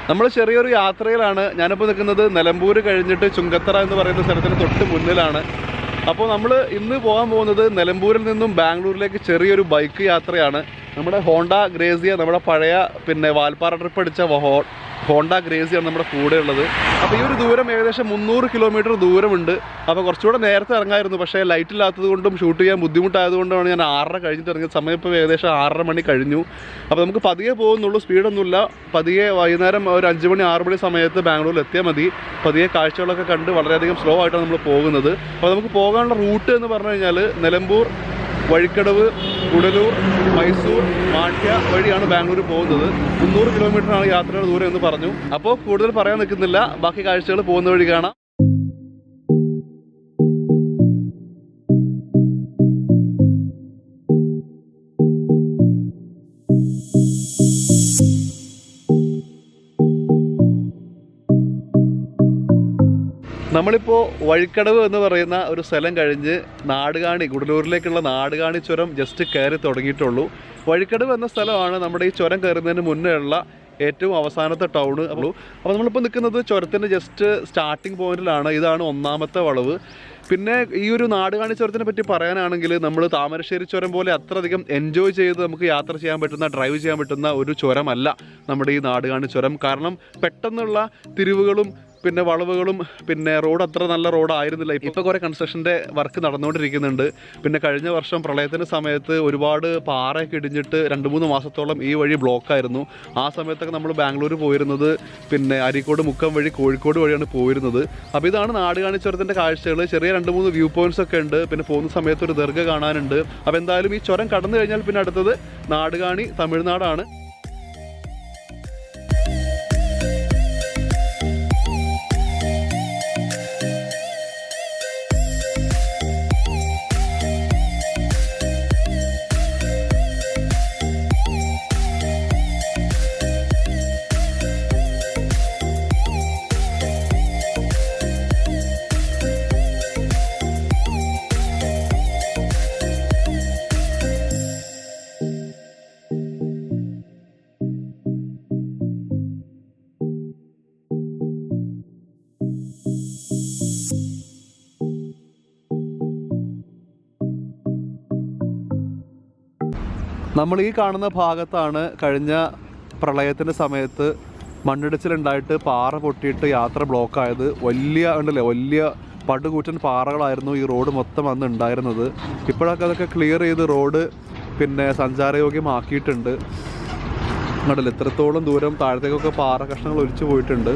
നമ്മൾ ചെറിയൊരു യാത്രയിലാണ്. ഞാനിപ്പോൾ നിൽക്കുന്നത് നിലമ്പൂർ കഴിഞ്ഞിട്ട് ചുങ്കത്തറ എന്ന് പറയുന്ന സ്ഥലത്തിന് തൊട്ട് മുന്നിലാണ്. അപ്പോൾ നമ്മൾ ഇന്ന് പോകാൻ പോകുന്നത് നിലമ്പൂരിൽ നിന്നും ബാംഗ്ലൂരിലേക്ക് ചെറിയൊരു ബൈക്ക് യാത്രയാണ്. നമ്മുടെ ഹോണ്ട ഗ്രേസിയ, നമ്മുടെ പഴയ വാൽപ്പാറ ട്രിപ്പ് അടിച്ച ഹോണ്ട ഗ്രേസിയാണ് നമ്മുടെ കൂടെ ഉള്ളത്. അപ്പോൾ ഈ ഒരു ദൂരം ഏകദേശം 300 കിലോമീറ്റർ ദൂരമുണ്ട്. അപ്പോൾ കുറച്ചുകൂടെ നേരത്തെ ഇറങ്ങായിരുന്നു, പക്ഷേ ലൈറ്റ് ഇല്ലാത്തത് കൊണ്ടും ഷൂട്ട് ചെയ്യാൻ ബുദ്ധിമുട്ടായതുകൊണ്ടാണ് ഞാൻ 6:30 കഴിഞ്ഞിട്ട് ഇറങ്ങിയത്. സമയം ഇപ്പോൾ ഏകദേശം 6:30 മണി കഴിഞ്ഞു. അപ്പോൾ നമുക്ക് പതിയെ പോകുന്നുള്ളൂ, സ്പീഡൊന്നുമില്ല. പതിയെ വൈകുന്നേരം ഒരു 5 മണി 6 മണി സമയത്ത് ബാംഗ്ലൂരിൽ എത്തിയാൽ മതി. പതിയെ കാഴ്ചകളൊക്കെ കണ്ട് വളരെയധികം സ്ലോ ആയിട്ടാണ് നമ്മൾ പോകുന്നത്. അപ്പോൾ നമുക്ക് പോകാനുള്ള റൂട്ട് എന്ന് പറഞ്ഞു കഴിഞ്ഞാൽ നിലമ്പൂർ, വഴിക്കടവ്, ഗുഡലൂർ, മൈസൂർ, മാണ്ഡ്യ വഴിയാണ് ബാംഗ്ലൂർ പോകുന്നത്. 300 കിലോമീറ്ററാണ് യാത്രയുടെ ദൂരം എന്ന് പറഞ്ഞു. അപ്പോൾ കൂടുതൽ പറയാൻ നിൽക്കുന്നില്ല, ബാക്കി കാഴ്ചകൾ പോകുന്ന വഴി കാണാം. നമ്മളിപ്പോൾ വഴിക്കടവ് എന്ന് പറയുന്ന ഒരു സ്ഥലം കഴിഞ്ഞ് നാടുകാണി, ഗുഡലൂരിലേക്കുള്ള നാടുകാണി ചുരം ജസ്റ്റ് കയറി തുടങ്ങിയിട്ടുള്ളൂ. വഴിക്കടവ് എന്ന സ്ഥലമാണ് നമ്മുടെ ഈ ചുരം കയറുന്നതിന് മുന്നേ ഉള്ള ഏറ്റവും അവസാനത്തെ ടൗണ്. അപ്പോൾ നമ്മളിപ്പോൾ നിൽക്കുന്നത് ചുരത്തിൻ്റെ ജസ്റ്റ് സ്റ്റാർട്ടിംഗ് പോയിന്റിലാണ്. ഇതാണ് ഒന്നാമത്തെ വളവ്. പിന്നെ ഈ ഒരു നാടുകാണി ചുരത്തിനെ പറ്റി പറയാനാണെങ്കിൽ നമ്മൾ താമരശ്ശേരി ചുരം പോലെ അത്രയധികം എൻജോയ് ചെയ്ത് നമുക്ക് യാത്ര ചെയ്യാൻ പറ്റുന്ന, ഡ്രൈവ് ചെയ്യാൻ പറ്റുന്ന ഒരു ചുരമല്ല നമ്മുടെ ഈ നാടുകാണി ചുരം. കാരണം പെട്ടെന്നുള്ള തിരിവുകളും പിന്നെ വളവുകളും, പിന്നെ റോഡ് അത്ര നല്ല റോഡായിരുന്നില്ല. ഇപ്പോൾ കുറേ കൺസ്ട്രക്ഷൻ്റെ വർക്ക് നടന്നുകൊണ്ടിരിക്കുന്നുണ്ട്. പിന്നെ കഴിഞ്ഞ വർഷം പ്രളയത്തിൻ്റെ സമയത്ത് ഒരുപാട് പാറയൊക്കെ ഇടിഞ്ഞിട്ട് 2-3 മാസത്തോളം ഈ വഴി ബ്ലോക്കായിരുന്നു. ആ സമയത്തൊക്കെ നമ്മൾ ബാംഗ്ലൂർ പോയിരുന്നത് പിന്നെ അരീക്കോട് മുക്കം വഴി കോഴിക്കോട് വഴിയാണ് പോയിരുന്നത്. അപ്പോൾ ഇതാണ് നാടുകാണി ചുരത്തിൻ്റെ കാഴ്ചകൾ. ചെറിയ 2-3 വ്യൂ പോയിൻറ്റ്സ് ഒക്കെ ഉണ്ട്. പിന്നെ പോകുന്ന സമയത്ത് ഒരു ദർഗ കാണാനുണ്ട്. അപ്പോൾ എന്തായാലും ഈ ചുരം കടന്നു കഴിഞ്ഞാൽ പിന്നെ അടുത്തത് നാടുകാണി തമിഴ്നാടാണ്. നമ്മൾ ഈ കാണുന്ന ഭാഗത്താണ് കഴിഞ്ഞ പ്രളയത്തിൻ്റെ സമയത്ത് മണ്ണിടിച്ചിലുണ്ടായിട്ട് പാറ പൊട്ടിയിട്ട് യാത്ര ബ്ലോക്കായത്. വലിയ പടുകൂറ്റൻ പാറകളായിരുന്നു ഈ റോഡ് മൊത്തം അന്ന് ഉണ്ടായിരുന്നത്. ഇപ്പോഴൊക്കെ അതൊക്കെ ക്ലിയർ ചെയ്ത് റോഡ് പിന്നെ സഞ്ചാരയോഗ്യമാക്കിയിട്ടുണ്ട്. കണ്ടില്ല, ഇത്രത്തോളം ദൂരം താഴത്തേക്കൊക്കെ പാറ കഷ്ണങ്ങൾ ഒലിച്ചു പോയിട്ടുണ്ട്.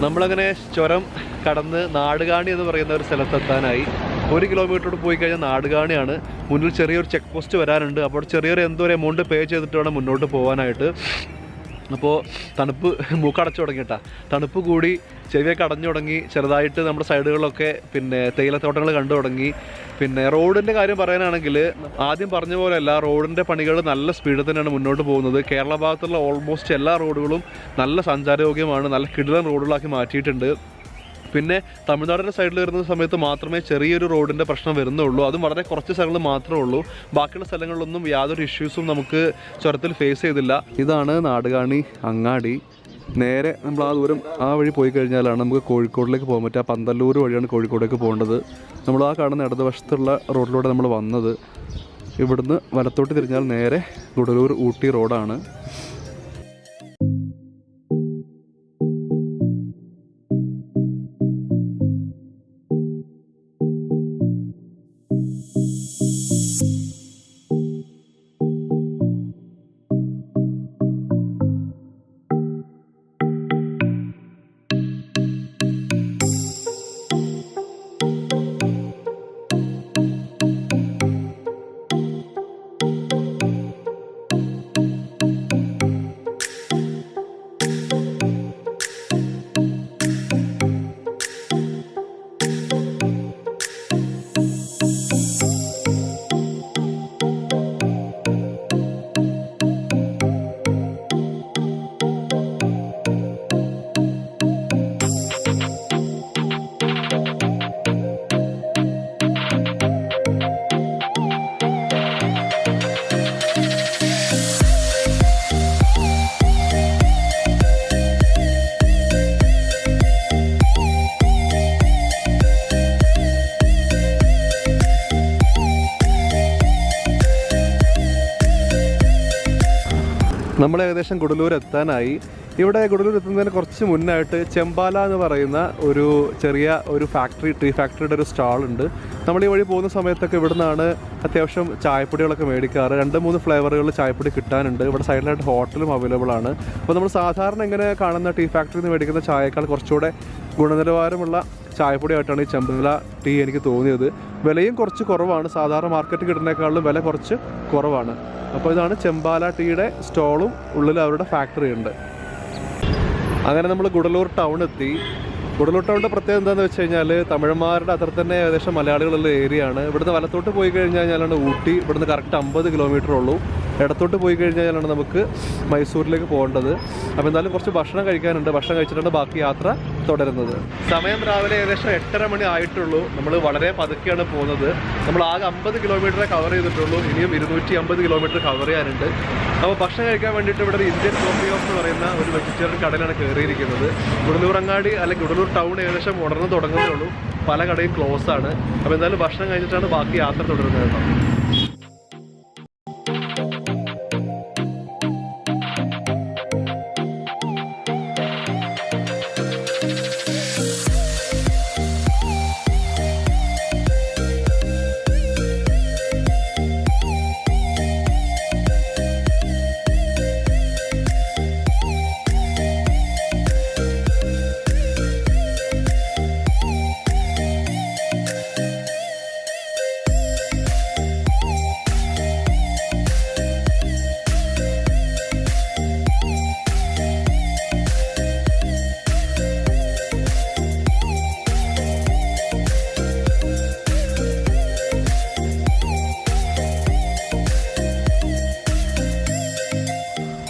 നമ്മളങ്ങനെ ചുരം കടന്ന് നാടുകാണി എന്ന് പറയുന്ന ഒരു സ്ഥലത്തെത്താനായി. 1 കിലോമീറ്ററോട് പോയി കഴിഞ്ഞാൽ നാടുകാണിയാണ്. മുന്നിൽ ചെറിയൊരു ചെക്ക് പോസ്റ്റ് വരാനുണ്ട്. അപ്പോൾ ചെറിയൊരു എന്തോ ഒരു എമൗണ്ട് പേ ചെയ്തിട്ട് വേണം മുന്നോട്ട് പോകാനായിട്ട്. അപ്പോൾ തണുപ്പ് മൂക്കടച്ചു തുടങ്ങിയിട്ടാ, തണുപ്പ് കൂടി ചെവിയൊക്കെ അടഞ്ഞു തുടങ്ങി. ചെറുതായിട്ട് നമ്മുടെ സൈഡുകളിലൊക്കെ പിന്നെ തേയിലത്തോട്ടങ്ങൾ കണ്ടു തുടങ്ങി. പിന്നെ റോഡിൻ്റെ കാര്യം പറയാനാണെങ്കിൽ ആദ്യം പറഞ്ഞ പോലെയല്ല, റോഡിൻ്റെ പണികൾ നല്ല സ്പീഡിൽ തന്നെയാണ് മുന്നോട്ട് പോകുന്നത്. കേരള ഭാഗത്തുള്ള ഓൾമോസ്റ്റ് എല്ലാ റോഡുകളും നല്ല സഞ്ചാരയോഗ്യമാണ്, നല്ല കിടിലൻ റോഡുകളാക്കി മാറ്റിയിട്ടുണ്ട്. പിന്നെ തമിഴ്നാടിൻ്റെ സൈഡിൽ വരുന്ന സമയത്ത് മാത്രമേ ചെറിയൊരു റോഡിൻ്റെ പ്രശ്നം വരുന്നുള്ളൂ. അതും വളരെ കുറച്ച് സ്ഥലങ്ങൾ മാത്രമേ ഉള്ളൂ. ബാക്കിയുള്ള സ്ഥലങ്ങളിലൊന്നും യാതൊരു ഇഷ്യൂസും നമുക്ക് ചുരത്തിൽ ഫേസ് ചെയ്തില്ല. ഇതാണ് നാടുകാണി അങ്ങാടി. നേരെ നമ്മൾ ആ ദൂരം ആ വഴി പോയി കഴിഞ്ഞാലാണ് നമുക്ക് കോഴിക്കോടിലേക്ക് പോകാൻ പറ്റുക. പന്തല്ലൂർ വഴിയാണ് കോഴിക്കോടേക്ക് പോകേണ്ടത്. നമ്മൾ ആ കാണുന്ന ഇടതുവശത്തുള്ള റോഡിലൂടെ നമ്മൾ വന്നത്. ഇവിടുന്ന് വലത്തോട്ട് തിരിഞ്ഞാൽ നേരെ ഗുഡലൂർ ഊട്ടി റോഡാണ്. നമ്മൾ ഏകദേശം ഗുഡലൂർ എത്താനായി. ഇവിടെ ഗുഡലൂർ എത്തുന്നതിന് കുറച്ച് മുന്നായിട്ട് ചെമ്പാല എന്ന് പറയുന്ന ഒരു ചെറിയ ഒരു ടീ ഫാക്ടറിയുടെ ഒരു സ്റ്റാളുണ്ട്. നമ്മൾ ഈ വഴി പോകുന്ന സമയത്തൊക്കെ ഇവിടെ നിന്നാണ് അത്യാവശ്യം ചായപ്പൊടികളൊക്കെ മേടിക്കാറ്. 2-3 ഫ്ലേവറുകളിൽ ചായപ്പൊടി കിട്ടാനുണ്ട്. ഇവിടെ സൈഡിലായിട്ട് ഹോട്ടലും അവൈലബിൾ ആണ്. അപ്പോൾ നമ്മൾ സാധാരണ ഇങ്ങനെ കാണുന്ന ടീ ഫാക്ടറിയിൽ നിന്ന് മേടിക്കുന്ന ചായയേക്കാൾ കുറച്ചുകൂടെ ഗുണനിലവാരമുള്ള ചായപ്പൊടിയായിട്ടാണ് ഈ ചെമ്പാല ടീ എനിക്ക് തോന്നിയത്. വിലയും കുറച്ച് കുറവാണ്. സാധാരണ മാർക്കറ്റിൽ കിട്ടുന്നതിനേക്കാളും വില കുറച്ച് കുറവാണ്. അപ്പോൾ ഇതാണ് ചെമ്പാല ടീയുടെ സ്റ്റോളും ഉള്ളിൽ അവരുടെ ഫാക്ടറി ഉണ്ട്. അങ്ങനെ നമ്മൾ ഗുഡലൂർ ടൗൺ എത്തി. ഗുഡലൂർ ടൗണിൻ്റെ പ്രത്യേകത എന്താണെന്ന് വെച്ച് കഴിഞ്ഞാൽ തമിഴന്മാരുടെ അത്ര തന്നെ ഏകദേശം മലയാളികളുള്ള ഏരിയ ആണ്. ഇവിടുന്ന് വലത്തോട്ട് പോയി കഴിഞ്ഞാലാണ് ഊട്ടി. ഇവിടുന്ന് കറക്റ്റ് 50 കിലോമീറ്റർ ഉള്ളൂ. ഇടത്തോട്ട് പോയി കഴിഞ്ഞാലാണ് നമുക്ക് മൈസൂരിലേക്ക് പോകേണ്ടത്. അപ്പോൾ എന്തായാലും കുറച്ച് ഭക്ഷണം കഴിക്കാനുണ്ട്. ഭക്ഷണം കഴിച്ചിട്ടാണ് ബാക്കി യാത്ര തുടരുന്നത്. സമയം രാവിലെ ഏകദേശം 8:30 മണി ആയിട്ടുള്ളൂ. നമ്മൾ വളരെ പതുക്കെയാണ് പോകുന്നത്. നമ്മൾ ആകെ 50 കിലോമീറ്ററെ കവർ ചെയ്തിട്ടുള്ളൂ. ഇനിയും 250 കിലോമീറ്റർ കവർ ചെയ്യാനുണ്ട്. അപ്പോൾ ഭക്ഷണം കഴിക്കാൻ വേണ്ടിയിട്ട് ഇവിടെ ഒരു ഇന്ത്യൻ കോഫി ഹൗസ് എന്ന് പറയുന്ന ഒരു വെജിറ്റേറിയൻ കടയിലാണ് കയറിയിരിക്കുന്നത്. ഗുഡലൂറങ്ങാടി അല്ലെങ്കിൽ ഗുഡലൂർ ടൗൺ ഏകദേശം ഉണർന്ന് തുടങ്ങുന്നേ ഉള്ളൂ. പല കടയും ക്ലോസ് ആണ്. അപ്പോൾ എന്തായാലും ഭക്ഷണം കഴിഞ്ഞിട്ടാണ് ബാക്കി യാത്ര തുടരുന്നത് കേട്ടോ.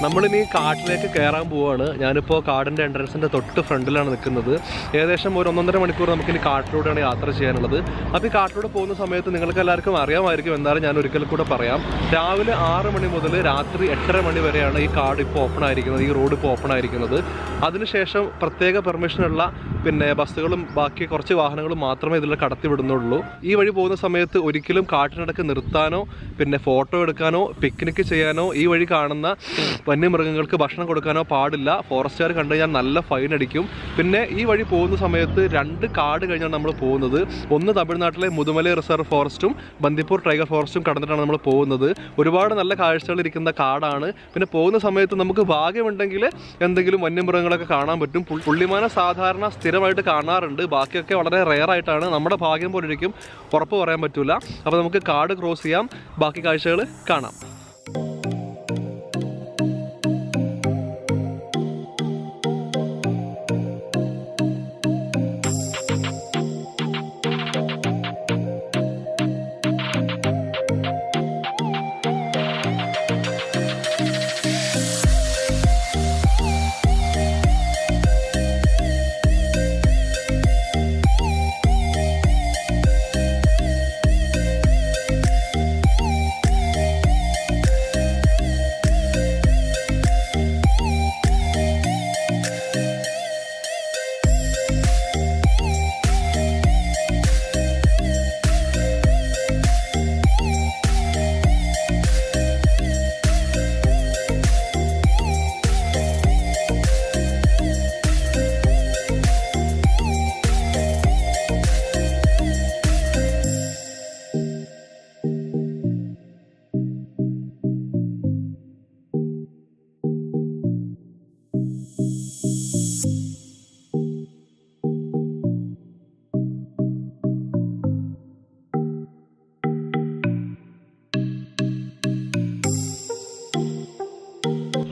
നമ്മളിനി കാട്ടിലേക്ക് കയറാൻ പോവുകയാണ്. ഞാനിപ്പോൾ കാടിൻ്റെ എൻട്രൻസിൻ്റെ തൊട്ട് ഫ്രണ്ടിലാണ് നിൽക്കുന്നത്. ഏകദേശം ഒരു 1.5 മണിക്കൂർ നമുക്കിനി കാട്ടിലൂടെയാണ് യാത്ര ചെയ്യാനുള്ളത്. അപ്പോൾ ഈ കാട്ടിലൂടെ പോകുന്ന സമയത്ത് നിങ്ങൾക്ക് എല്ലാവർക്കും അറിയാമായിരിക്കും, എന്നാലും ഞാൻ ഒരിക്കൽ കൂടെ പറയാം. രാവിലെ 6 മണി മുതൽ രാത്രി 8:30 മണി വരെയാണ് ഈ കാട് ഇപ്പോൾ ഓപ്പൺ ആയിരിക്കുന്നത്, ഈ റോഡ് ഇപ്പോൾ ഓപ്പൺ ആയിരിക്കുന്നത്. അതിനുശേഷം പ്രത്യേക പെർമിഷനുള്ള ബസ്സുകളും ബാക്കി കുറച്ച് വാഹനങ്ങളും മാത്രമേ ഇതിൽ കടത്തി വിടുന്നുള്ളൂ. ഈ വഴി പോകുന്ന സമയത്ത് ഒരിക്കലും കാട്ടിനിടയ്ക്ക് നിർത്താനോ ഫോട്ടോ എടുക്കാനോ പിക്നിക്ക് ചെയ്യാനോ ഈ വഴി കാണുന്ന വന്യമൃഗങ്ങൾക്ക് ഭക്ഷണം കൊടുക്കാനോ പാടില്ല. ഫോറസ്റ്റുകാർ കണ്ടു കഴിഞ്ഞാൽ നല്ല ഫൈൻ അടിക്കും. പിന്നെ ഈ വഴി പോകുന്ന സമയത്ത് 2 കാട് കഴിഞ്ഞാണ് നമ്മൾ പോകുന്നത്. ഒന്ന് തമിഴ്നാട്ടിലെ മുതുമലൈ റിസർവ് ഫോറസ്റ്റും ബന്ദിപ്പൂർ ടൈഗർ ഫോറസ്റ്റും കടന്നിട്ടാണ് നമ്മൾ പോകുന്നത്. ഒരുപാട് നല്ല കാഴ്ചകൾ ഇരിക്കുന്ന കാടാണ്. പിന്നെ പോകുന്ന സമയത്ത് നമുക്ക് ഭാഗ്യമുണ്ടെങ്കിൽ എന്തെങ്കിലും വന്യമൃഗങ്ങളൊക്കെ കാണാൻ പറ്റും. പുള്ളിമാനെ സാധാരണ സ്ഥിരമായിട്ട് കാണാറുണ്ട്. ബാക്കിയൊക്കെ വളരെ റെയറായിട്ടാണ്. നമ്മുടെ ഭാഗ്യം പോലെ ഇരിക്കും, ഉറപ്പ് പറയാൻ പറ്റില്ല. അപ്പോൾ നമുക്ക് കാട് ക്രോസ് ചെയ്യാം, ബാക്കി കാഴ്ചകൾ കാണാം.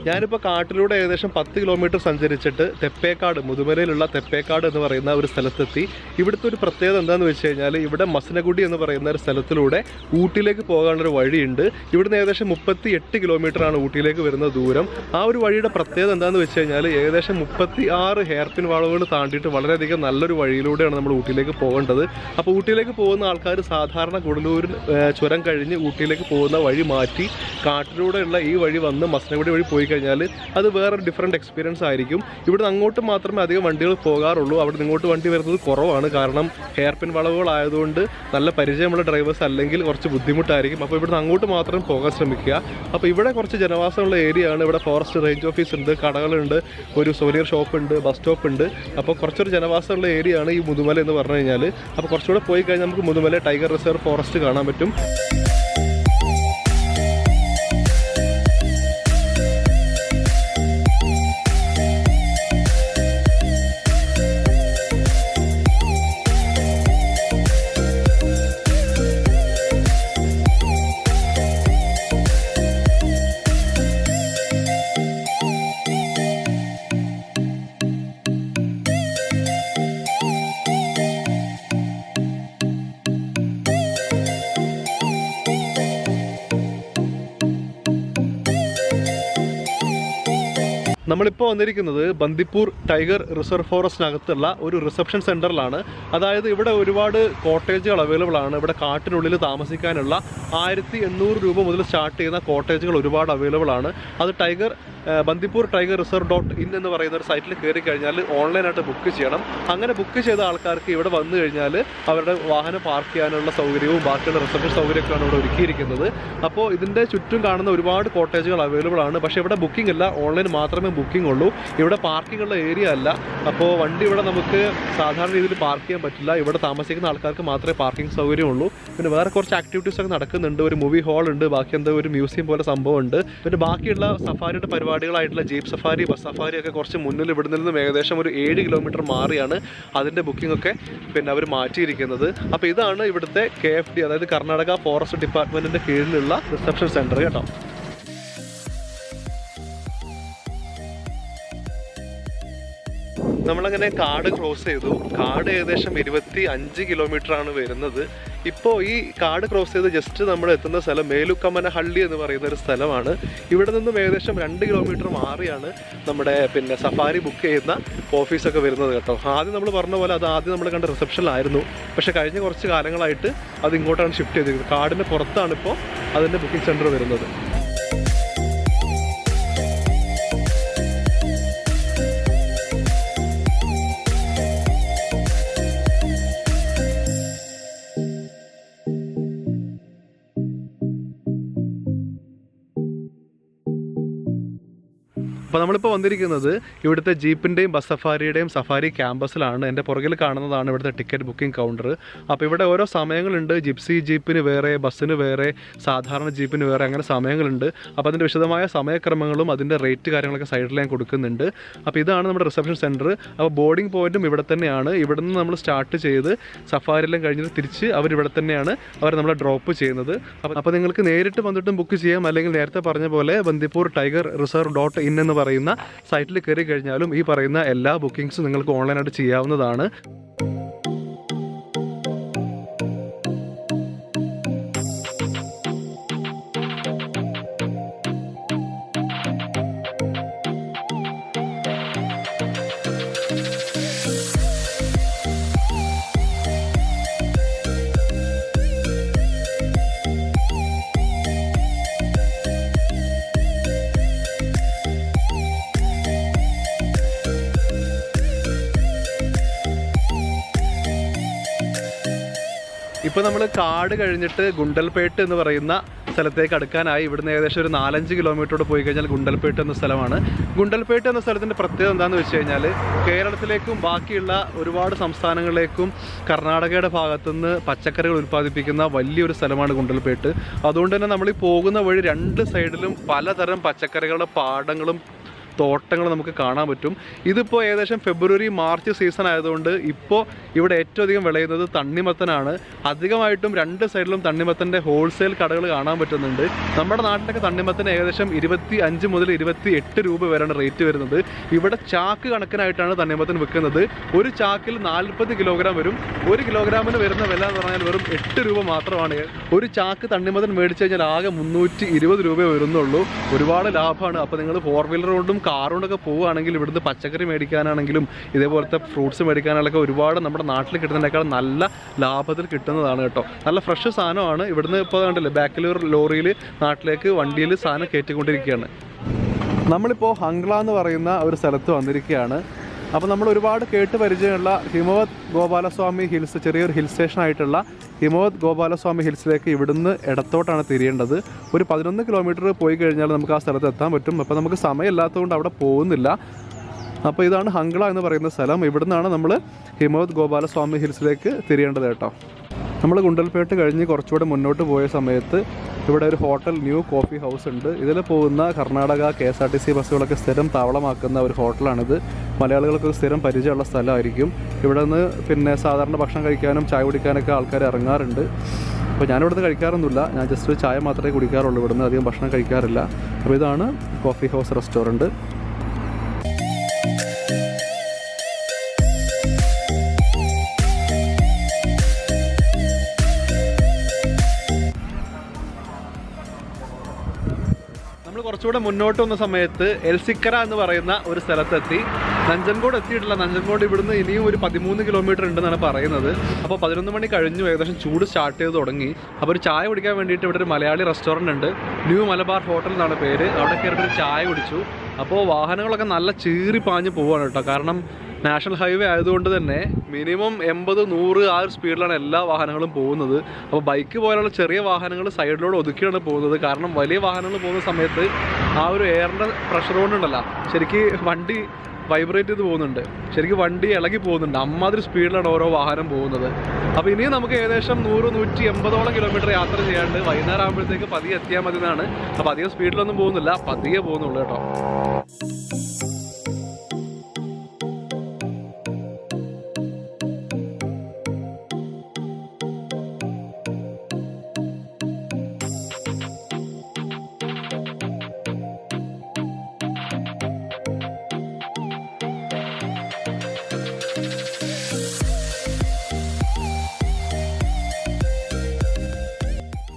ഞാനിപ്പോൾ കാട്ടിലൂടെ ഏകദേശം 10 കിലോമീറ്റർ സഞ്ചരിച്ചിട്ട് തെപ്പേക്കാട്, മുതുമലയിലുള്ള തെപ്പേക്കാട് എന്ന് പറയുന്ന ഒരു സ്ഥലത്തെത്തി. ഇവിടുത്തെ ഒരു പ്രത്യേകത എന്താണെന്ന് വെച്ച് കഴിഞ്ഞാൽ ഇവിടെ മസനഗുഡി എന്ന് പറയുന്ന ഒരു സ്ഥലത്തിലൂടെ ഊട്ടിയിലേക്ക് പോകാനുള്ളൊരു വഴിയുണ്ട്. ഇവിടുന്ന് ഏകദേശം 38 കിലോമീറ്ററാണ് ഊട്ടിയിലേക്ക് വരുന്ന ദൂരം. ആ ഒരു വഴിയുടെ പ്രത്യേകത എന്താണെന്ന് വെച്ച് കഴിഞ്ഞാൽ ഏകദേശം 36 ഹെയർപിൻ വളവുകൾ താണ്ടിയിട്ട് വളരെയധികം നല്ലൊരു വഴിയിലൂടെയാണ് നമ്മൾ ഊട്ടിയിലേക്ക് പോകേണ്ടത്. അപ്പോൾ ഊട്ടിയിലേക്ക് പോകുന്ന ആൾക്കാർ സാധാരണ ഗുഡലൂർ ചുരം കഴിഞ്ഞ് ഊട്ടിയിലേക്ക് പോകുന്ന വഴി മാറ്റി കാട്ടിലൂടെയുള്ള ഈ വഴി വന്ന് മസനഗുഡി വഴി പോയി കഴിഞ്ഞാൽ അത് വേറൊരു ഡിഫറെൻറ്റ് എക്സ്പീരിയൻസ് ആയിരിക്കും. ഇവിടുന്ന് അങ്ങോട്ട് മാത്രമേ അധികം വണ്ടികൾ പോകാറുള്ളൂ. അവിടെ നിന്ന് ഇങ്ങോട്ട് വണ്ടി വരുന്നത് കുറവാണ്. കാരണം ഹെയർ പിൻ വളവുകളായതുകൊണ്ട് നല്ല പരിചയമുള്ള ഡ്രൈവേഴ്സ് അല്ലെങ്കിൽ കുറച്ച് ബുദ്ധിമുട്ടായിരിക്കും. അപ്പോൾ ഇവിടുന്ന് അങ്ങോട്ട് മാത്രം പോകാൻ ശ്രമിക്കുക. അപ്പോൾ ഇവിടെ കുറച്ച് ജനവാസമുള്ള ഏരിയ ആണ്. ഇവിടെ ഫോറസ്റ്റ് റേഞ്ച് ഓഫീസ് ഉണ്ട്, കടകളുണ്ട്, ഒരു സോലിയർ ഷോപ്പ് ഉണ്ട്, ബസ് സ്റ്റോപ്പ് ഉണ്ട്. അപ്പോൾ കുറച്ചൊരു ജനവാസമുള്ള ഏരിയ ആണ് ഈ മുതുമല എന്ന് പറഞ്ഞു കഴിഞ്ഞാൽ. അപ്പോൾ കുറച്ചുകൂടെ പോയി കഴിഞ്ഞാൽ നമുക്ക് മുതുമല ടൈഗർ റിസർവ് ഫോറസ്റ്റ് കാണാൻ പറ്റും. നമ്മളിപ്പോൾ വന്നിരിക്കുന്നത് ബന്ദിപ്പൂർ ടൈഗർ റിസർവ് ഫോറസ്റ്റിനകത്തുള്ള ഒരു റിസപ്ഷൻ സെൻറ്ററിലാണ്. അതായത് ഇവിടെ ഒരുപാട് കോട്ടേജുകൾ അവൈലബിൾ ആണ്. ഇവിടെ കാട്ടിനുള്ളിൽ താമസിക്കാനുള്ള 1800 രൂപ മുതൽ സ്റ്റാർട്ട് ചെയ്യുന്ന കോട്ടേജുകൾ ഒരുപാട് അവൈലബിൾ ആണ്. അത് ബന്ദിപ്പൂർ ടൈഗർ റിസർവ് .in എന്ന് പറയുന്ന ഒരു സൈറ്റിൽ കയറി കഴിഞ്ഞാൽ ഓൺലൈനായിട്ട് ബുക്ക് ചെയ്യണം. അങ്ങനെ ബുക്ക് ചെയ്ത ആൾക്കാർക്ക് ഇവിടെ വന്നു കഴിഞ്ഞാൽ അവരുടെ വാഹനം പാർക്ക് ചെയ്യാനുള്ള സൗകര്യവും ബാക്കിയുള്ള റിസപ്ഷൻ സൗകര്യമൊക്കെയാണ് ഇവിടെ ഒരുക്കിയിരിക്കുന്നത്. അപ്പോൾ ഇതിൻ്റെ ചുറ്റും കാണുന്ന ഒരുപാട് കോട്ടേജുകൾ അവൈലബിൾ ആണ്. പക്ഷേ ഇവിടെ ബുക്കിംഗ് ഇല്ല, ഓൺലൈൻ മാത്രമേ ബുക്കിംഗ് ഉള്ളൂ. ഇവിടെ പാർക്കിംഗ് ഉള്ള ഏരിയ അല്ല. അപ്പോൾ വണ്ടി ഇവിടെ നമുക്ക് സാധാരണ രീതിയിൽ പാർക്ക് ചെയ്യാൻ പറ്റില്ല. ഇവിടെ താമസിക്കുന്ന ആൾക്കാർക്ക് മാത്രമേ പാർക്കിംഗ് സൗകര്യമുള്ളൂ. പിന്നെ വേറെ കുറച്ച് ആക്ടിവിറ്റീസ് ഒക്കെ നടക്കുന്നുണ്ട്. ഒരു മൂവി ഹാൾ ഉണ്ട്, ബാക്കി എന്താ ഒരു മ്യൂസിയം പോലെ സംഭവം ഉണ്ട്. പിന്നെ ബാക്കിയുള്ള സഫാരിയുടെ പരിപാടികളായിട്ടുള്ള ജീപ്പ് സഫാരി, ബസ് സഫാരി ഒക്കെ കുറച്ച് മുന്നിൽ ഇവിടെ നിന്നും ഏകദേശം ഒരു 7 കിലോമീറ്റർ മാറിയാണ് അതിൻ്റെ ബുക്കിംഗ് ഒക്കെ പിന്നെ അവർ മാറ്റിയിരിക്കുന്നത്. അപ്പോൾ ഇതാണ് ഇവിടുത്തെ KFD, അതായത് കർണാടക ഫോറസ്റ്റ് ഡിപ്പാർട്ട്മെൻറ്റിൻ്റെ കീഴിലുള്ള റിസപ്ഷൻ സെൻറ്റർ കേട്ടോ. നമ്മളങ്ങനെ കാട് ക്രോസ് ചെയ്തു. കാട് ഏകദേശം 25 കിലോമീറ്റർ ആണ് വരുന്നത്. ഇപ്പോൾ ഈ കാട് ക്രോസ് ചെയ്ത് ജസ്റ്റ് നമ്മൾ എത്തുന്ന സ്ഥലം മേലുക്കമ്മനഹള്ളി എന്ന് പറയുന്ന ഒരു സ്ഥലമാണ്. ഇവിടെ നിന്നും ഏകദേശം 2 കിലോമീറ്റർ മാറിയാണ് നമ്മുടെ പിന്നെ സഫാരി ബുക്ക് ചെയ്യുന്ന ഓഫീസൊക്കെ വരുന്നത് കേട്ടോ. ആദ്യം നമ്മൾ പറഞ്ഞ പോലെ അത് ആദ്യം നമ്മൾ കണ്ട റിസപ്ഷനിലായിരുന്നു. പക്ഷേ കഴിഞ്ഞ കുറച്ച് കാലങ്ങളായിട്ട് അത് ഇങ്ങോട്ടാണ് ഷിഫ്റ്റ് ചെയ്തിരിക്കുന്നത്. കാടിൻ്റെ പുറത്താണിപ്പോൾ അതിൻ്റെ ബുക്കിംഗ് സെൻറ്റർ വരുന്നത്. അപ്പോൾ നമ്മളിപ്പോൾ വന്നിരിക്കുന്നത് ഇവിടുത്തെ ജീപ്പിൻ്റെയും ബസ് സഫാരിയുടെയും സഫാരി ക്യാമ്പസിലാണ്. എൻ്റെ പുറകിൽ കാണുന്നതാണ് ഇവിടുത്തെ ടിക്കറ്റ് ബുക്കിംഗ് കൗണ്ടർ. അപ്പോൾ ഇവിടെ ഓരോ സമയങ്ങളുണ്ട്. ജിപ്സി ജീപ്പിന് വേറെ, ബസ്സിന് വേറെ, സാധാരണ ജീപ്പിന് വേറെ, അങ്ങനെ സമയങ്ങളുണ്ട്. അപ്പോൾ അതിൻ്റെ വിശദമായ സമയക്രമങ്ങളും അതിൻ്റെ റേറ്റ് കാര്യങ്ങളൊക്കെ സൈഡിൽ ഞാൻ കൊടുക്കുന്നുണ്ട്. അപ്പോൾ ഇതാണ് നമ്മുടെ റിസപ്ഷൻ സെൻറ്റർ. അപ്പോൾ ബോർഡിംഗ് പോയിൻറ്റും ഇവിടെ തന്നെയാണ്. ഇവിടെ നിന്ന് നമ്മൾ സ്റ്റാർട്ട് ചെയ്ത് സഫാരിയെല്ലാം കഴിഞ്ഞിട്ട് തിരിച്ച് അവരിവിടെ തന്നെയാണ് അവർ നമ്മളെ ഡ്രോപ്പ് ചെയ്യുന്നത്. അപ്പോൾ നിങ്ങൾക്ക് നേരിട്ട് വന്നിട്ടും ബുക്ക് ചെയ്യാം, അല്ലെങ്കിൽ നേരത്തെ പറഞ്ഞ പോലെ ബന്ദിപ്പൂർ ടൈഗർ റിസർവ് .in എന്ന് പറയുന്ന സൈറ്റിൽ കയറി കഴിഞ്ഞാലും ഈ പറയുന്ന എല്ലാ ബുക്കിംഗ്സും നിങ്ങൾക്ക് ഓൺലൈനായിട്ട് ചെയ്യാവുന്നതാണ്. ഇപ്പോൾ നമ്മൾ കാട് കഴിഞ്ഞിട്ട് ഗുണ്ടൽപേട്ട് എന്ന് പറയുന്ന സ്ഥലത്തേക്ക് അടുക്കാനായി. ഇവിടുന്ന് ഏകദേശം ഒരു 4-5 കിലോമീറ്ററോട് പോയി കഴിഞ്ഞാൽ ഗുണ്ടൽപേട്ട് എന്ന സ്ഥലമാണ്. ഗുണ്ടൽപേട്ട് എന്ന സ്ഥലത്തിൻ്റെ പ്രത്യേകത എന്താണെന്ന് വെച്ച് കഴിഞ്ഞാൽ കേരളത്തിലേക്കും ബാക്കിയുള്ള ഒരുപാട് സംസ്ഥാനങ്ങളിലേക്കും കർണാടകയുടെ ഭാഗത്തുനിന്ന് പച്ചക്കറികൾ ഉൽപ്പാദിപ്പിക്കുന്ന വലിയൊരു സ്ഥലമാണ് ഗുണ്ടൽപേട്ട്. അതുകൊണ്ട് തന്നെ നമ്മൾ ഈ പോകുന്ന വഴി 2 സൈഡിലും പലതരം പച്ചക്കറികളുടെ പാടങ്ങളും തോട്ടങ്ങൾ നമുക്ക് കാണാൻ പറ്റും. ഇതിപ്പോൾ ഏകദേശം ഫെബ്രുവരി മാർച്ച് സീസൺ ആയതുകൊണ്ട് ഇപ്പോൾ ഇവിടെ ഏറ്റവും അധികം വിളയുന്നത് തണ്ണിമത്തനാണ്. അധികമായിട്ടും 2 സൈഡിലും തണ്ണിമത്തൻ്റെ ഹോൾസെയിൽ കടകൾ കാണാൻ പറ്റുന്നുണ്ട്. നമ്മുടെ നാട്ടിലൊക്കെ തണ്ണിമത്തന് ഏകദേശം 25 മുതൽ 28 രൂപ വരെയാണ് റേറ്റ് വരുന്നത്. ഇവിടെ ചാക്ക് കണക്കിനായിട്ടാണ് തണ്ണിമത്തൻ വിൽക്കുന്നത്. ഒരു ചാക്കിൽ 40 കിലോഗ്രാം വരും. 1 കിലോഗ്രാമിന് വരുന്ന വില എന്ന് പറഞ്ഞാൽ വെറും 8 രൂപ മാത്രമാണ്. ഒരു ചാക്ക് തണ്ണിമത്തൻ മേടിച്ച് കഴിഞ്ഞാൽ ആകെ 320 രൂപ വരുന്നുള്ളൂ. ഒരുപാട് ലാഭമാണ്. അപ്പോൾ നിങ്ങൾ 4 വീലർ കൊണ്ടും കാറുകൊണ്ടൊക്കെ പോവുകയാണെങ്കിൽ ഇവിടുന്ന് പച്ചക്കറി മേടിക്കാനാണെങ്കിലും ഇതേപോലത്തെ ഫ്രൂട്ട്സ് മേടിക്കാനാണൊക്കെ ഒരുപാട് നമ്മുടെ നാട്ടിൽ കിട്ടുന്നതിനേക്കാൾ നല്ല ലാഭത്തിൽ കിട്ടുന്നതാണ് കേട്ടോ. നല്ല ഫ്രഷ് സാധനമാണ്. ഇവിടുന്ന് ഇപ്പോൾ കണ്ടില്ലേ ബാക്കിൽ ലോറിയിൽ നാട്ടിലേക്ക് വണ്ടിയിൽ സാധനം കയറ്റിക്കൊണ്ടിരിക്കുകയാണ്. നമ്മളിപ്പോൾ ഹംഗ്ല എന്ന് പറയുന്ന ഒരു സ്ഥലത്ത് വന്നിരിക്കുകയാണ്. അപ്പോൾ നമ്മൾ ഒരുപാട് കേട്ട് പരിചയമുള്ള ഹിമവത് ഗോപാലസ്വാമി ഹിൽസ്, ചെറിയൊരു ഹിൽ സ്റ്റേഷൻ ആയിട്ടുള്ള ഹിമവത് ഗോപാലസ്വാമി ഹിൽസിലേക്ക് ഇവിടുന്ന് ഇടത്തോട്ടാണ് തിരിയേണ്ടത്. ഒരു 11 കിലോമീറ്റർ പോയി കഴിഞ്ഞാൽ നമുക്ക് ആ സ്ഥലത്ത് എത്താൻ പറ്റും. അപ്പോൾ നമുക്ക് സമയമില്ലാത്തതുകൊണ്ട് അവിടെ പോകുന്നില്ല. അപ്പോൾ ഇതാണ് ഹംഗ്ല എന്ന് പറയുന്ന സ്ഥലം. ഇവിടുന്നാണ് നമ്മൾ ഹിമവത് ഗോപാലസ്വാമി ഹിൽസിലേക്ക് തിരിയേണ്ടത് കേട്ടോ. നമ്മൾ ഗുണ്ടൽപേട്ട് കഴിഞ്ഞ് കുറച്ചുകൂടെ മുന്നോട്ട് പോയ സമയത്ത് ഇവിടെ ഒരു ഹോട്ടൽ ന്യൂ കോഫി ഹൗസ് ഉണ്ട്. ഇതിൽ പോകുന്ന കർണാടക KSRTC ബസ്സുകളൊക്കെ സ്ഥിരം താവളമാക്കുന്ന ഒരു ഹോട്ടലാണിത്. മലയാളികൾക്ക് സ്ഥിരം പരിചയമുള്ള സ്ഥലമായിരിക്കും. ഇവിടെ നിന്ന് പിന്നെ സാധാരണ ഭക്ഷണം കഴിക്കാനും ചായ കുടിക്കാനൊക്കെ ആൾക്കാർ ഇറങ്ങാറുണ്ട്. അപ്പോൾ ഞാനിവിടുന്ന് കഴിക്കാറൊന്നുമില്ല, ഞാൻ ജസ്റ്റ് ചായ മാത്രമേ കുടിക്കാറുള്ളൂ. ഇവിടുന്ന് അധികം ഭക്ഷണം കഴിക്കാറില്ല. അപ്പോൾ ഇതാണ് കോഫി ഹൗസ് റെസ്റ്റോറൻറ്റ്. കുറച്ചുകൂടെ മുന്നോട്ട് വന്ന സമയത്ത് എൽസിക്കര എന്ന് പറയുന്ന ഒരു സ്ഥലത്തെത്തി. നഞ്ചൻകോട് എത്തിയിട്ടില്ല. നഞ്ചൻകോട് ഇവിടുന്ന് ഇനിയും ഒരു 13 കിലോമീറ്റർ ഉണ്ടെന്നാണ് പറയുന്നത്. അപ്പോൾ 11 മണി കഴിഞ്ഞു, ഏകദേശം ചൂട് സ്റ്റാർട്ട് ചെയ്ത് തുടങ്ങി. അപ്പോൾ ഒരു ചായ കുടിക്കാൻ വേണ്ടിയിട്ട് ഇവിടെ ഒരു മലയാളി റെസ്റ്റോറൻറ്റ് ഉണ്ട്, ന്യൂ മലബാർ ഹോട്ടൽ എന്നാണ് പേര്. അവിടെ കയറിയിട്ട് ഒരു ചായ കുടിച്ചു. അപ്പോൾ വാഹനങ്ങളൊക്കെ നല്ല ചീറി പാഞ്ഞ് പോവാണ് കേട്ടോ. കാരണം നാഷണൽ ഹൈവേ ആയതുകൊണ്ട് തന്നെ മിനിമം 80-100 ആ ഒരു സ്പീഡിലാണ് എല്ലാ വാഹനങ്ങളും പോകുന്നത്. അപ്പോൾ ബൈക്ക് പോലുള്ള ചെറിയ വാഹനങ്ങൾ സൈഡിലൂടെ ഒതുക്കിയാണ് പോകുന്നത്. കാരണം വലിയ വാഹനങ്ങൾ പോകുന്ന സമയത്ത് ആ ഒരു എയറിൻ്റെ പ്രഷർ കൊണ്ടുണ്ടല്ലോ ശരിക്കും വണ്ടി വൈബ്രേറ്റ് ചെയ്ത് പോകുന്നുണ്ട്, ശരിക്കും വണ്ടി ഇളകി പോകുന്നുണ്ട്. അമ്മാതിരി സ്പീഡിലാണ് ഓരോ വാഹനം പോകുന്നത്. അപ്പോൾ ഇനിയും നമുക്ക് ഏകദേശം 100-180 കിലോമീറ്റർ യാത്ര ചെയ്യാണ്ട് വൈകുന്നേരം ആകുമ്പോഴത്തേക്ക് പതിയെ എത്തിയാൽ മതി എന്നാണ്. അപ്പോൾ അധികം സ്പീഡിലൊന്നും പോകുന്നില്ല, പതിയെ പോകുന്നുള്ളൂ കേട്ടോ.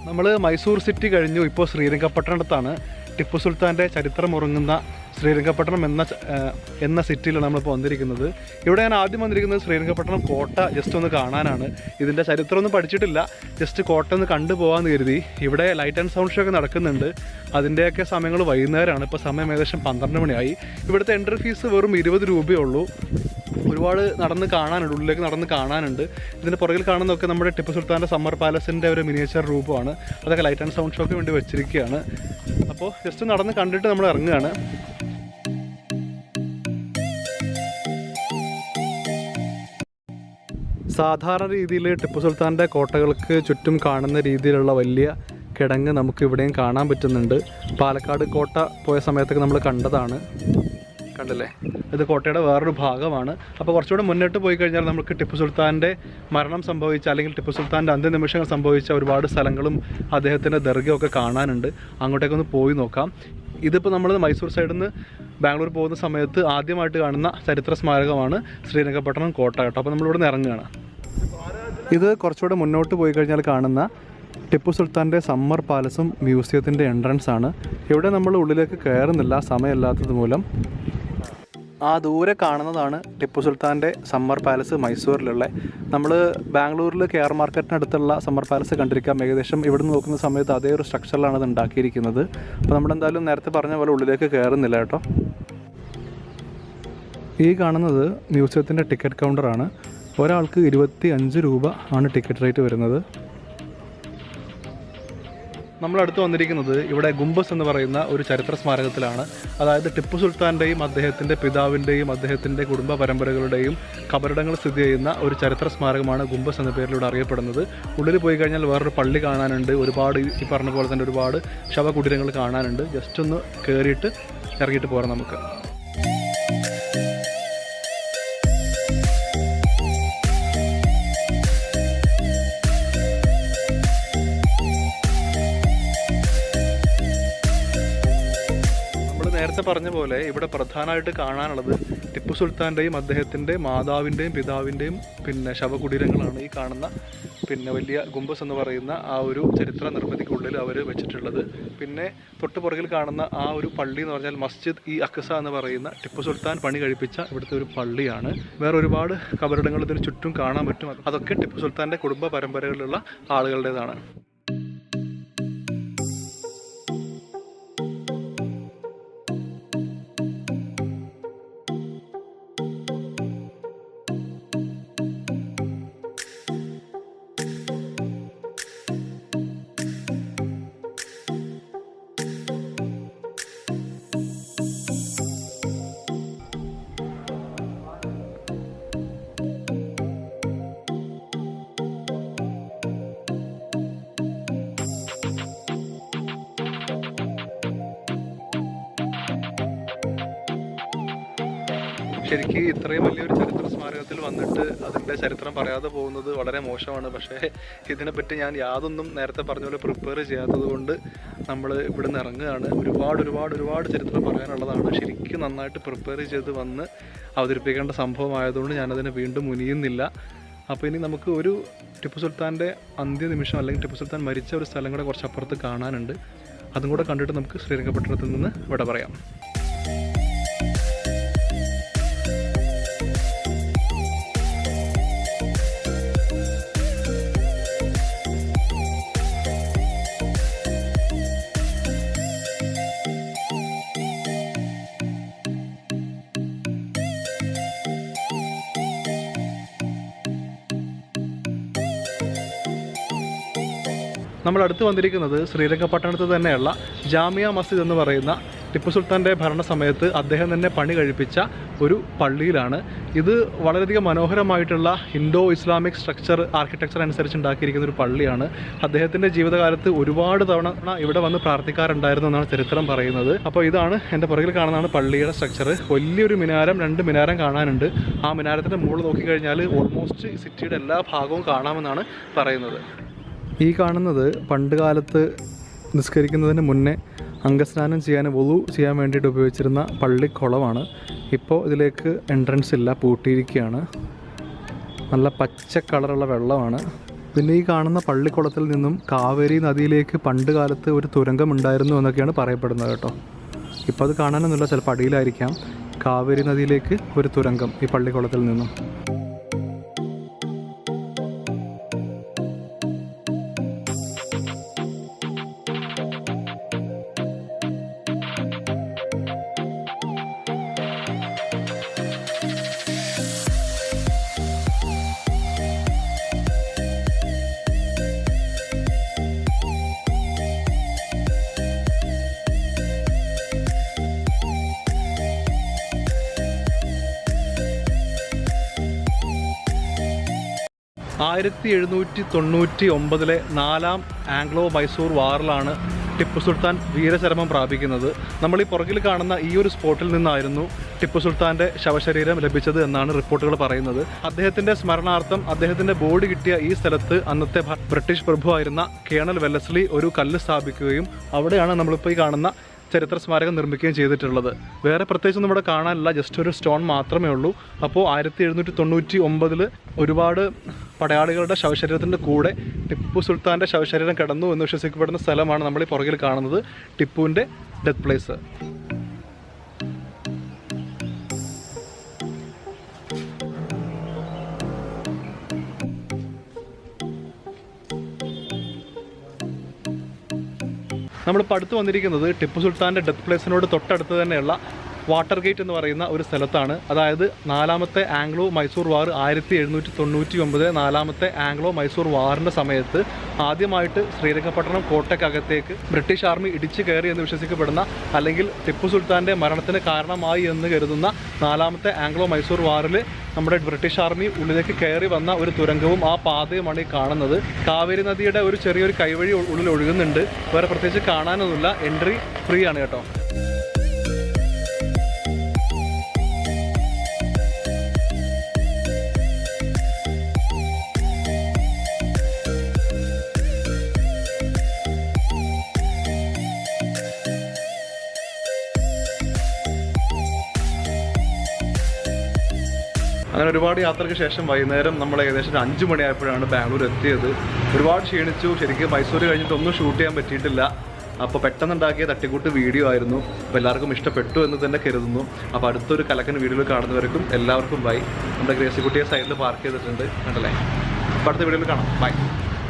നമ്മൾ മൈസൂർ സിറ്റി കഴിഞ്ഞു, ഇപ്പോൾ ശ്രീരംഗപട്ടണത്താണ്. ടിപ്പു സുൽത്താൻ്റെ ചരിത്രമുറങ്ങുന്ന ശ്രീരംഗപട്ടണം എന്ന സിറ്റിയിലാണ് നമ്മളിപ്പോൾ വന്നിരിക്കുന്നത്. ഇവിടെ ഞാൻ ആദ്യം വന്നിരിക്കുന്നത് ശ്രീരംഗപട്ടണം കോട്ട ജസ്റ്റ് ഒന്ന് കാണാനാണ്. ഇതിൻ്റെ ചരിത്രമൊന്നും പഠിച്ചിട്ടില്ല, ജസ്റ്റ് കോട്ട ഒന്ന് കണ്ടുപോകാമെന്ന് കരുതി. ഇവിടെ ലൈറ്റ് ആൻഡ് സൗണ്ട് ഷോ ഒക്കെ നടക്കുന്നുണ്ട്. അതിൻ്റെയൊക്കെ സമയങ്ങൾ വൈകുന്നേരമാണ്. ഇപ്പോൾ സമയം ഏകദേശം 12 മണിയായി. ഇവിടുത്തെ എൻട്രി ഫീസ് വെറും 20 രൂപയേ ഉള്ളൂ. ഒരുപാട് നടന്ന് കാണാനുണ്ട്, ഉള്ളിലേക്ക് നടന്ന് കാണാനുണ്ട്. ഇതിൻ്റെ പുറകിൽ കാണുന്നതൊക്കെ നമ്മുടെ ടിപ്പു സുൽത്താൻ്റെ സമ്മർ പാലസിൻ്റെ ഒരു മിനിയേച്ചർ രൂപമാണ്. അതൊക്കെ ലൈറ്റ് ആൻഡ് സൗണ്ട് ഷോയ്ക്ക് വേണ്ടി വെച്ചിരിക്കുകയാണ്. അപ്പോൾ ജസ്റ്റ് നടന്ന് കണ്ടിട്ട് നമ്മൾ ഇറങ്ങുകയാണ്. സാധാരണ രീതിയിൽ ടിപ്പു സുൽത്താൻ്റെ കോട്ടകൾക്ക് ചുറ്റും കാണുന്ന രീതിയിലുള്ള വലിയ കിടങ്ങ് നമുക്ക് ഇവിടെയും കാണാൻ പറ്റുന്നുണ്ട്. പാലക്കാട് കോട്ട പോയ സമയത്തൊക്കെ നമ്മൾ കണ്ടതാണ്, കണ്ടല്ലേ? ഇത് കോട്ടയുടെ വേറൊരു ഭാഗമാണ്. അപ്പോൾ കുറച്ചുകൂടെ മുന്നോട്ട് പോയി കഴിഞ്ഞാൽ നമുക്ക് ടിപ്പു സുൽത്താൻ്റെ മരണം സംഭവിച്ച അല്ലെങ്കിൽ ടിപ്പു സുൽത്താൻ്റെ അന്ത്യനിമിഷങ്ങൾ സംഭവിച്ച ഒരുപാട് സ്ഥലങ്ങളും അദ്ദേഹത്തിൻ്റെ ദർഗയൊക്കെ കാണാനുണ്ട്. അങ്ങോട്ടേക്കൊന്ന് പോയി നോക്കാം. ഇതിപ്പോൾ നമ്മൾ മൈസൂർ സൈഡിൽ നിന്ന് ബാംഗ്ലൂർ പോകുന്ന സമയത്ത് ആദ്യമായിട്ട് കാണുന്ന ചരിത്ര സ്മാരകമാണ് ശ്രീരംഗപട്ടണം കോട്ട കേട്ടോ. അപ്പോൾ നമ്മളിവിടെ നിന്ന് ഇറങ്ങുകയാണ്. ഇത് കുറച്ചുകൂടെ മുന്നോട്ട് പോയി കഴിഞ്ഞാൽ കാണുന്ന ടിപ്പു സുൽത്താൻ്റെ സമ്മർ പാലസും മ്യൂസിയത്തിൻ്റെ എൻട്രൻസ് ആണ്. ഇവിടെ നമ്മൾ ഉള്ളിലേക്ക് കയറുന്നില്ല, സമയമില്ലാത്തത് മൂലം. ആ ദൂരെ കാണുന്നതാണ് ടിപ്പു സുൽത്താൻ്റെ സമ്മർ പാലസ് മൈസൂരിലുള്ള. നമ്മൾ ബാംഗ്ലൂരിൽ KR മാർക്കറ്റിനടുത്തുള്ള സമ്മർ പാലസ് കണ്ടിരിക്കാം. ഏകദേശം ഇവിടെ നിന്ന് നോക്കുന്ന സമയത്ത് അതേ ഒരു സ്ട്രക്ചറിലാണ് ഇത് ഉണ്ടാക്കിയിരിക്കുന്നത്. അപ്പോൾ നമ്മളെന്തായാലും നേരത്തെ പറഞ്ഞ പോലെ ഉള്ളിലേക്ക് കയറുന്നില്ല കേട്ടോ. ഈ കാണുന്നത് മ്യൂസിയത്തിൻ്റെ ടിക്കറ്റ് കൗണ്ടറാണ്. ഒരാൾക്ക് 25 രൂപ ആണ് ടിക്കറ്റ് റേറ്റ് വരുന്നത്. നമ്മളടുത്ത് വന്നിരിക്കുന്നത് ഇവിടെ ഗുംബസ് എന്ന് പറയുന്ന ഒരു ചരിത്ര സ്മാരകത്തിലാണ്. അതായത് ടിപ്പു സുൽത്താൻ്റെയും അദ്ദേഹത്തിൻ്റെ പിതാവിൻ്റെയും അദ്ദേഹത്തിൻ്റെ കുടുംബ പരമ്പരകളുടെയും കബറിടങ്ങൾ സ്ഥിതി ചെയ്യുന്ന ഒരു ചരിത്ര സ്മാരകമാണ് ഗുംബസ് എന്ന പേരിലൂടെ അറിയപ്പെടുന്നത്. ഉള്ളിൽ പോയി കഴിഞ്ഞാൽ വേറൊരു പള്ളി കാണാനുണ്ട്, ഒരുപാട് ഈ പറഞ്ഞ പോലെ തന്നെ ഒരുപാട് ശവകുടീരങ്ങൾ കാണാനുണ്ട്. ജസ്റ്റ് ഒന്ന് കയറിയിട്ട് ഇറങ്ങിയിട്ട് പോരാം നമുക്ക്. നേരത്തെ പറഞ്ഞ പോലെ ഇവിടെ പ്രധാനമായിട്ട് കാണാനുള്ളത് ടിപ്പു സുൽത്താൻ്റെയും അദ്ദേഹത്തിൻ്റെ മാതാവിൻ്റെയും പിതാവിൻ്റെയും പിന്നെ ശവകുടീരങ്ങളാണ് ഈ കാണുന്ന വലിയ ഗുംബസ് എന്ന് പറയുന്ന ആ ഒരു ചരിത്ര നിർമ്മിതിക്കുള്ളിൽ അവർ വെച്ചിട്ടുള്ളത്. പിന്നെ തൊട്ട് പുറകിൽ കാണുന്ന ആ ഒരു പള്ളി എന്ന് പറഞ്ഞാൽ മസ്ജിദ് ഈ അക്സ എന്ന് പറയുന്ന ടിപ്പു സുൽത്താൻ പണി കഴിപ്പിച്ച ഇവിടുത്തെ ഒരു പള്ളിയാണ്. വേറെ ഒരുപാട് കബറിടങ്ങൾ ഇതിന് ചുറ്റും കാണാൻ പറ്റും. അതൊക്കെ ടിപ്പു സുൽത്താൻ്റെ കുടുംബ പരമ്പരകളിലുള്ള ആളുകളുടേതാണ്. ശരിക്കും ഇത്രയും വലിയൊരു ചരിത്ര സ്മാരകത്തിൽ വന്നിട്ട് അതിൻ്റെ ചരിത്രം പറയാതെ പോകുന്നത് വളരെ മോശമാണ്. പക്ഷേ ഇതിനെപ്പറ്റി ഞാൻ യാതൊന്നും നേരത്തെ പറഞ്ഞ പോലെ പ്രിപ്പയർ ചെയ്യാത്തത് കൊണ്ട് നമ്മൾ ഇവിടെ നിന്ന് ഇറങ്ങുകയാണ്. ഒരുപാട് ചരിത്രം പറയാനുള്ളതാണ്. ശരിക്കും നന്നായിട്ട് പ്രിപ്പയർ ചെയ്ത് വന്ന് അവതരിപ്പിക്കേണ്ട സംഭവമായതുകൊണ്ട് ഞാനതിനെ വീണ്ടും മുനിയുന്നില്ല. അപ്പോൾ ഇനി നമുക്ക് ഒരു ടിപ്പു സുൽത്താൻ്റെ അന്ത്യനിമിഷം അല്ലെങ്കിൽ ടിപ്പു സുൽത്താൻ മരിച്ച ഒരു സ്ഥലം കൂടെ കുറച്ചപ്പുറത്ത് കാണാനുണ്ട്. അതും കൂടെ കണ്ടിട്ട് നമുക്ക് ശ്രീരംഗപട്ടണത്തിൽ നിന്ന് ഇവിടെ പറയാം. നമ്മൾ അടുത്ത് വന്നിരിക്കുന്നത് ശ്രീരംഗപട്ടണത്ത് തന്നെയുള്ള ജാമിയ മസ്ജിദ് എന്ന് പറയുന്ന ടിപ്പു സുൽത്താൻ്റെ ഭരണസമയത്ത് അദ്ദേഹം തന്നെ പണി കഴിപ്പിച്ച ഒരു പള്ളിയിലാണ്. ഇത് വളരെയധികം മനോഹരമായിട്ടുള്ള ഇൻഡോ ഇസ്ലാമിക് ആർക്കിടെക്ചർ അനുസരിച്ച് ഉണ്ടാക്കിയിരിക്കുന്ന ഒരു പള്ളിയാണ്. അദ്ദേഹത്തിൻ്റെ ജീവിതകാലത്ത് ഒരുപാട് തവണ ഇവിടെ വന്ന് പ്രാർത്ഥിക്കാറുണ്ടായിരുന്നു എന്നാണ് ചരിത്രം പറയുന്നത്. അപ്പോൾ ഇതാണ് എൻ്റെ പുറകിൽ കാണുന്നതാണ് പള്ളിയുടെ സ്ട്രക്ചർ. വലിയൊരു മിനാരം, 2 മിനാരം കാണാനുണ്ട്. ആ മിനാരത്തിൻ്റെ മുകളിൽ നോക്കിക്കഴിഞ്ഞാൽ ഓൾമോസ്റ്റ് സിറ്റിയുടെ എല്ലാ ഭാഗവും കാണാമെന്നാണ് പറയുന്നത്. ഈ കാണുന്നത് പണ്ട് കാലത്ത് നിസ്കരിക്കുന്നതിന് മുന്നേ അംഗസ്നാനം ചെയ്യാൻ വുളു ചെയ്യാൻ വേണ്ടിയിട്ട് ഉപയോഗിച്ചിരുന്ന പള്ളിക്കുളമാണ്. ഇപ്പോൾ ഇതിലേക്ക് എൻട്രൻസ് ഇല്ല, പൂട്ടിയിരിക്കുകയാണ്. നല്ല പച്ച കളറുള്ള വെള്ളമാണ്. പിന്നെ ഈ കാണുന്ന പള്ളിക്കുളത്തിൽ നിന്നും കാവേരി നദിയിലേക്ക് പണ്ട് കാലത്ത് ഒരു തുരങ്കം ഉണ്ടായിരുന്നു എന്നൊക്കെയാണ് പറയപ്പെടുന്നത് കേട്ടോ. ഇപ്പോൾ അത് കാണാനൊന്നുമില്ല, ചിലപ്പോൾ അടിയിലായിരിക്കാം. കാവേരി നദിയിലേക്ക് ഒരു തുരങ്കം ഈ പള്ളിക്കുളത്തിൽ നിന്നും. ആയിരത്തി 1799 4ാം ആംഗ്ലോ മൈസൂർ വാറിലാണ് ടിപ്പു സുൽത്താൻ വീരചരമം പ്രാപിക്കുന്നത്. നമ്മൾ ഈ പുറകിൽ കാണുന്ന ഈ ഒരു സ്പോട്ടിൽ നിന്നായിരുന്നു ടിപ്പു സുൽത്താൻ്റെ ശവശരീരം ലഭിച്ചത് എന്നാണ് റിപ്പോർട്ടുകൾ പറയുന്നത്. അദ്ദേഹത്തിൻ്റെ സ്മരണാർത്ഥം അദ്ദേഹത്തിൻ്റെ ബോഡി കിട്ടിയ ഈ സ്ഥലത്ത് അന്നത്തെ ബ്രിട്ടീഷ് പ്രഭുവായിരുന്ന കേണൽ വെല്ലസ്ലി ഒരു കല്ല് സ്ഥാപിക്കുകയും അവിടെയാണ് നമ്മളിപ്പോൾ ഈ കാണുന്ന ചരിത്ര സ്മാരകം നിർമ്മിക്കുകയും ചെയ്തിട്ടുള്ളത്. വേറെ പ്രത്യേകിച്ചൊന്നും ഇവിടെ കാണാനില്ല, ജസ്റ്റ് ഒരു സ്റ്റോൺ മാത്രമേ ഉള്ളൂ. അപ്പോൾ 1799 ഒരുപാട് പടയാളികളുടെ ശവശരീരത്തിൻ്റെ കൂടെ ടിപ്പു സുൽത്താൻ്റെ ശവശരീരം കിടന്നു എന്ന് വിശ്വസിക്കപ്പെടുന്ന സ്ഥലമാണ് നമ്മൾ ഈ പുറകിൽ കാണുന്നത്, ടിപ്പുവിൻ്റെ ഡെത്ത് പ്ലേസ്. നമ്മളിപ്പോൾ അടുത്ത് വന്നിരിക്കുന്നത് ടിപ്പു സുൽത്താൻ്റെ ഡെത്ത് പ്ലേസിനോട് തൊട്ടടുത്ത് തന്നെയുള്ള വാട്ടർ ഗേറ്റ് എന്ന് പറയുന്ന ഒരു സ്ഥലത്താണ്. അതായത് 4ാമത്തെ ആംഗ്ലോ മൈസൂർ വാർ 1799 4ാമത്തെ ആംഗ്ലോ മൈസൂർ വാറിൻ്റെ സമയത്ത് ആദ്യമായിട്ട് ശ്രീരംഗപട്ടണം കോട്ടയ്ക്കകത്തേക്ക് ബ്രിട്ടീഷ് ആർമി ഇടിച്ചു കയറി എന്ന് വിശ്വസിക്കപ്പെടുന്ന, അല്ലെങ്കിൽ ടിപ്പു സുൽത്താൻ്റെ മരണത്തിന് കാരണമായി എന്ന് കരുതുന്ന 4ാമത്തെ ആംഗ്ലോ മൈസൂർ വാറിൽ നമ്മുടെ ബ്രിട്ടീഷ് ആർമി ഉള്ളിലേക്ക് കയറി വന്ന ഒരു തുരങ്കവും ആ പാതയുമാണ് ഈ കാണുന്നത്. കാവേരി നദിയുടെ ഒരു ചെറിയൊരു കൈവഴി ഉള്ളിൽ ഒഴുകുന്നുണ്ട്. വേറെ പ്രത്യേകിച്ച് കാണാനൊന്നുമില്ല, എൻട്രി ഫ്രീ ആണ് കേട്ടോ. അങ്ങനെ ഒരുപാട് യാത്രയ്ക്ക് ശേഷം വൈകുന്നേരം നമ്മൾ ഏകദേശം 5 മണിയായപ്പോഴാണ് ബാംഗ്ലൂർ എത്തിയത്. ഒരുപാട് ക്ഷീണിച്ചു. ശരിക്കും മൈസൂർ കഴിഞ്ഞിട്ടൊന്നും ഷൂട്ട് ചെയ്യാൻ പറ്റിയിട്ടില്ല. അപ്പോൾ പെട്ടെന്നുണ്ടാക്കിയ തട്ടിക്കൂട്ട് വീഡിയോ ആയിരുന്നു. അപ്പോൾ എല്ലാവർക്കും ഇഷ്ടപ്പെട്ടു എന്ന് തന്നെ കരുതുന്നു. അപ്പോൾ അടുത്തൊരു കലക്കൻ വീഡിയോയിൽ കാണുന്നവർക്കും എല്ലാവർക്കും ബൈ. നമ്മുടെ ഗ്രേസിക്കുട്ടിയെ സൈഡിൽ പാർക്ക് ചെയ്തിട്ടുണ്ട് കണ്ടല്ലേ. അപ്പോൾ അടുത്ത വീഡിയോയിൽ കാണാം. ബൈ.